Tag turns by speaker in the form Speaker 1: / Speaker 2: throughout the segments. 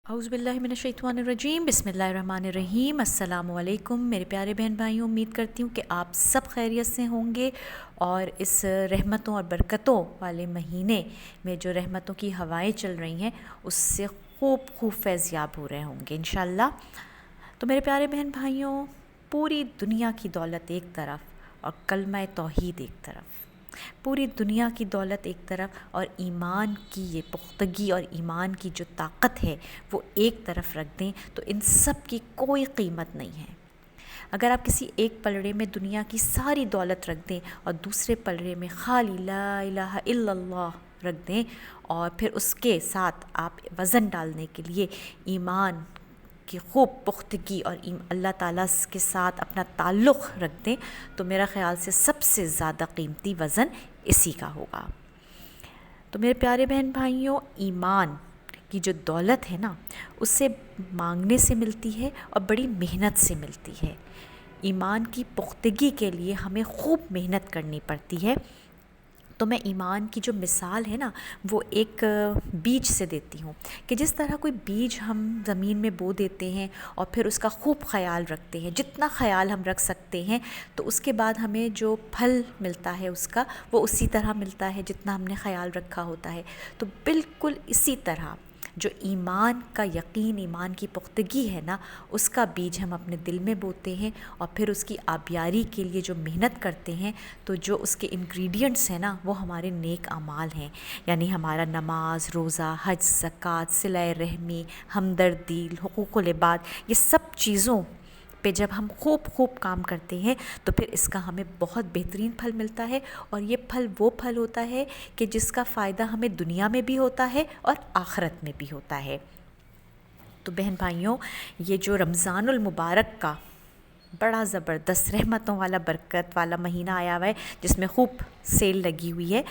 Speaker 1: اعوذ باللہ من الشیطان الرجیم، بسم اللہ الرحمن الرحیم۔ السلام علیکم میرے پیارے بہن بھائیوں، امید کرتی ہوں کہ آپ سب خیریت سے ہوں گے اور اس رحمتوں اور برکتوں والے مہینے میں جو رحمتوں کی ہوائیں چل رہی ہیں اس سے خوب فیض یاب ہو رہے ہوں گے انشاءاللہ۔ تو میرے پیارے بہن بھائیوں، پوری دنیا کی دولت ایک طرف اور کلمہ توحید ایک طرف، پوری دنیا کی دولت ایک طرف اور ایمان کی یہ پختگی اور ایمان کی جو طاقت ہے وہ ایک طرف رکھ دیں تو ان سب کی کوئی قیمت نہیں ہے۔ اگر آپ کسی ایک پلڑے میں دنیا کی ساری دولت رکھ دیں اور دوسرے پلڑے میں خالی لا الہ الا اللہ رکھ دیں اور پھر اس کے ساتھ آپ وزن ڈالنے کے لیے ایمان کی خوب پختگی اور اللہ تعالیٰ کے ساتھ اپنا تعلق رکھ دیں تو میرا خیال سے سب سے زیادہ قیمتی وزن اسی کا ہوگا۔ تو میرے پیارے بہن بھائیوں، ایمان کی جو دولت ہے نا اسے مانگنے سے ملتی ہے اور بڑی محنت سے ملتی ہے۔ ایمان کی پختگی کے لیے ہمیں خوب محنت کرنی پڑتی ہے۔ تو میں ایمان کی جو مثال ہے نا وہ ایک بیج سے دیتی ہوں کہ جس طرح کوئی بیج ہم زمین میں بو دیتے ہیں اور پھر اس کا خوب خیال رکھتے ہیں، جتنا خیال ہم رکھ سکتے ہیں تو اس کے بعد ہمیں جو پھل ملتا ہے اس کا وہ اسی طرح ملتا ہے جتنا ہم نے خیال رکھا ہوتا ہے۔ تو بالکل اسی طرح جو ایمان کا یقین، ایمان کی پختگی ہے نا اس کا بیج ہم اپنے دل میں بوتے ہیں اور پھر اس کی آبیاری کے لیے جو محنت کرتے ہیں تو جو اس کے انگریڈینٹس ہیں نا وہ ہمارے نیک اعمال ہیں، یعنی ہمارا نماز، روزہ، حج، زکوٰۃ، صلہ رحمی، ہمدردی، حقوق العباد، یہ سب چیزوں پہ جب ہم خوب کام کرتے ہیں تو پھر اس کا ہمیں بہت بہترین پھل ملتا ہے اور یہ پھل وہ پھل ہوتا ہے کہ جس کا فائدہ ہمیں دنیا میں بھی ہوتا ہے اور آخرت میں بھی ہوتا ہے۔ تو بہن بھائیوں، یہ جو رمضان المبارک کا بڑا زبردست رحمتوں والا برکت والا مہینہ آیا ہوا ہے جس میں خوب سیل لگی ہوئی ہے،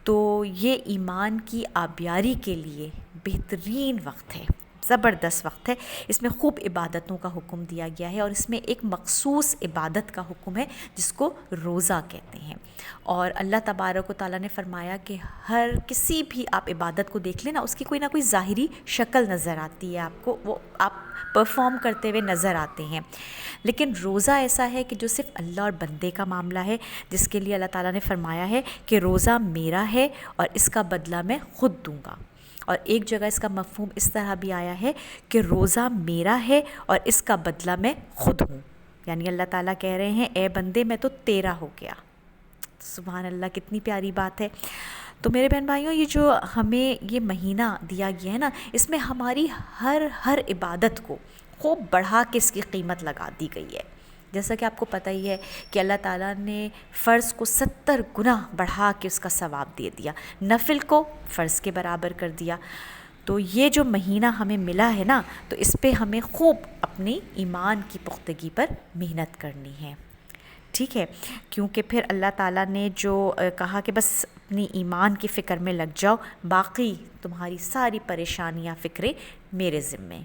Speaker 1: تو یہ ایمان کی آبیاری کے لیے بہترین وقت ہے، زبردست وقت ہے۔ اس میں خوب عبادتوں کا حکم دیا گیا ہے اور اس میں ایک مخصوص عبادت کا حکم ہے جس کو روزہ کہتے ہیں۔ اور اللہ تبارک و تعالیٰ نے فرمایا کہ ہر کسی بھی آپ عبادت کو دیکھ لیں نا اس کی کوئی نہ کوئی ظاہری شکل نظر آتی ہے آپ کو، وہ آپ پرفارم کرتے ہوئے نظر آتے ہیں، لیکن روزہ ایسا ہے کہ جو صرف اللہ اور بندے کا معاملہ ہے، جس کے لیے اللہ تعالیٰ نے فرمایا ہے کہ روزہ میرا ہے اور اس کا بدلہ میں خود دوں گا۔ اور ایک جگہ اس کا مفہوم اس طرح بھی آیا ہے کہ روزہ میرا ہے اور اس کا بدلہ میں خود ہوں، یعنی اللہ تعالیٰ کہہ رہے ہیں اے بندے میں تو تیرا ہو گیا۔ سبحان اللہ، کتنی پیاری بات ہے۔ تو میرے بہن بھائیوں، یہ جو ہمیں یہ مہینہ دیا گیا ہے نا اس میں ہماری ہر عبادت کو خوب بڑھا کے اس کی قیمت لگا دی گئی ہے۔ جیسا کہ آپ کو پتہ ہی ہے کہ اللہ تعالیٰ نے فرض کو 70 گنا بڑھا کے اس کا ثواب دے دیا، نفل کو فرض کے برابر کر دیا۔ تو یہ جو مہینہ ہمیں ملا ہے نا تو اس پہ ہمیں خوب اپنی ایمان کی پختگی پر محنت کرنی ہے، ٹھیک ہے؟ کیونکہ پھر اللہ تعالیٰ نے جو کہا کہ بس اپنی ایمان کی فکر میں لگ جاؤ، باقی تمہاری ساری پریشانیاں فکریں میرے ذمے۔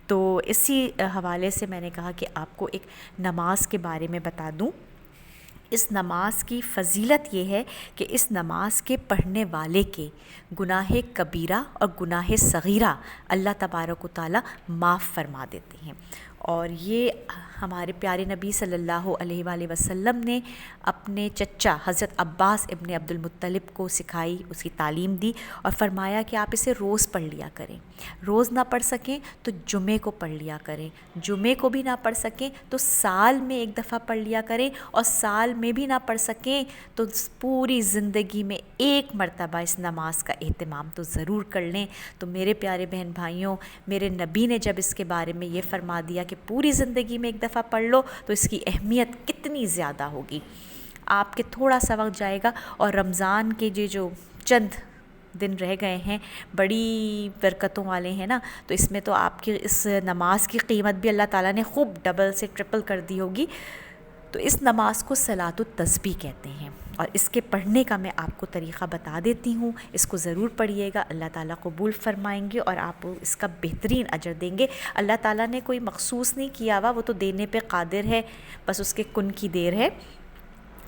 Speaker 1: تو اسی حوالے سے میں نے کہا کہ آپ کو ایک نماز کے بارے میں بتا دوں۔ اس نماز کی فضیلت یہ ہے کہ اس نماز کے پڑھنے والے کے گناہ کبیرہ اور گناہ صغیرہ اللہ تبارک و تعالیٰ معاف فرما دیتے ہیں۔ اور یہ ہمارے پیارے نبی صلی اللہ علیہ وآلہ وسلم نے اپنے چچا حضرت عباس ابن عبد المطلب کو سکھائی، اس کی تعلیم دی اور فرمایا کہ آپ اسے روز پڑھ لیا کریں، روز نہ پڑھ سکیں تو جمعے کو پڑھ لیا کریں، جمعے کو بھی نہ پڑھ سکیں تو سال میں ایک دفعہ پڑھ لیا کریں، اور سال میں بھی نہ پڑھ سکیں تو پوری زندگی میں ایک مرتبہ اس نماز کا اہتمام تو ضرور کر لیں۔ تو میرے پیارے بہن بھائیوں، میرے نبی نے جب اس کے بارے میں یہ فرما دیا کہ پوری زندگی میں ایک دفعہ پڑھ لو تو اس کی اہمیت کتنی زیادہ ہوگی۔ آپ کے تھوڑا سا وقت جائے گا اور رمضان کے جو چند دن رہ گئے ہیں بڑی برکتوں والے ہیں نا، تو اس میں تو آپ کی اس نماز کی قیمت بھی اللہ تعالیٰ نے خوب ڈبل سے ٹرپل کر دی ہوگی۔ تو اس نماز کو صلاۃ التسبیح کہتے ہیں اور اس کے پڑھنے کا میں آپ کو طریقہ بتا دیتی ہوں، اس کو ضرور پڑھیے گا، اللہ تعالیٰ قبول فرمائیں گے اور آپ اس کا بہترین اجر دیں گے۔ اللہ تعالیٰ نے کوئی مخصوص نہیں کیا ہوا، وہ تو دینے پہ قادر ہے، بس اس کے کن کی دیر ہے۔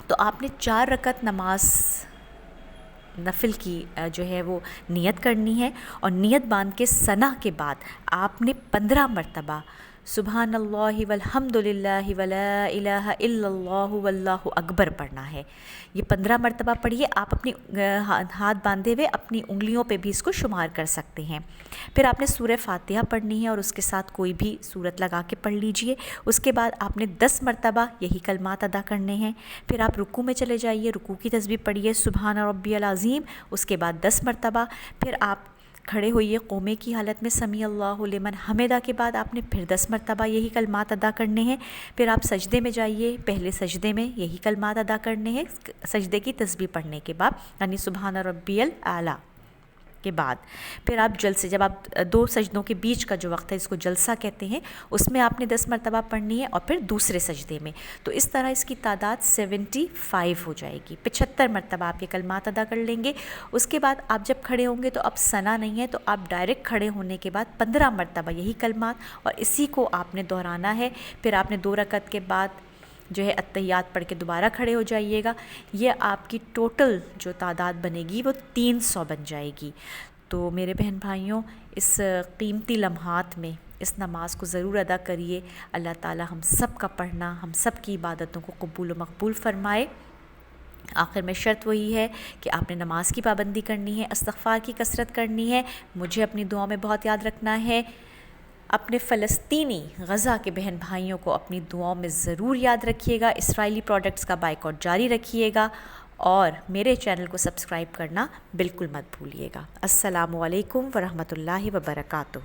Speaker 1: تو آپ نے 4 رکعت نماز نفل کی جو ہے وہ نیت کرنی ہے، اور نیت باندھ کے ثنا کے بعد آپ نے 15 مرتبہ سبحان اللہ والحمد للہ ولا الہ الا اللہ واللہ اکبر پڑھنا ہے۔ یہ 15 مرتبہ پڑھیے۔ آپ اپنی ہاتھ باندھے ہوئے اپنی انگلیوں پہ بھی اس کو شمار کر سکتے ہیں۔ پھر آپ نے سورہ فاتحہ پڑھنی ہے اور اس کے ساتھ کوئی بھی سورت لگا کے پڑھ لیجئے۔ اس کے بعد آپ نے 10 مرتبہ یہی کلمات ادا کرنے ہیں۔ پھر آپ رکوع میں چلے جائیے، رکوع کی تسبیح پڑھیے سبحان ربی العظیم، اس کے بعد 10 مرتبہ۔ پھر آپ کھڑے ہوئیے قومے کی حالت میں سمیع اللہ لمن حمدہ کے بعد آپ نے پھر 10 مرتبہ یہی کلمات ادا کرنے ہیں۔ پھر آپ سجدے میں جائیے، پہلے سجدے میں یہی کلمات ادا کرنے ہیں سجدے کی تسبیح پڑھنے کے بعد، یعنی سبحان ربی الاعلیٰ کے بعد۔ پھر آپ جلسے، جب آپ 2 سجدوں کے بیچ کا جو وقت ہے اس کو جلسہ کہتے ہیں، اس میں آپ نے 10 مرتبہ پڑھنی ہے، اور پھر دوسرے سجدے میں۔ تو اس طرح اس کی تعداد 75 ہو جائے گی۔ 75 مرتبہ آپ یہ کلمات ادا کر لیں گے۔ اس کے بعد آپ جب کھڑے ہوں گے تو اب ثنا نہیں ہے، تو آپ ڈائریکٹ کھڑے ہونے کے بعد 15 مرتبہ یہی کلمات، اور اسی کو آپ نے دہرانا ہے۔ پھر آپ نے 2 رکعت کے بعد جو ہے اتحیات پڑھ کے دوبارہ کھڑے ہو جائیے گا۔ یہ آپ کی ٹوٹل جو تعداد بنے گی وہ 300 بن جائے گی۔ تو میرے بہن بھائیوں، اس قیمتی لمحات میں اس نماز کو ضرور ادا کریے۔ اللہ تعالی ہم سب کا پڑھنا، ہم سب کی عبادتوں کو قبول و مقبول فرمائے۔ آخر میں شرط وہی ہے کہ آپ نے نماز کی پابندی کرنی ہے، استغفار کی کثرت کرنی ہے، مجھے اپنی دعاؤں میں بہت یاد رکھنا ہے، اپنے فلسطینی غزہ کے بہن بھائیوں کو اپنی دعاؤں میں ضرور یاد رکھیے گا، اسرائیلی پروڈکٹس کا بائیکاٹ جاری رکھیے گا، اور میرے چینل کو سبسکرائب کرنا بالکل مت بھولیے گا۔ السلام علیکم ورحمۃ اللہ وبرکاتہ۔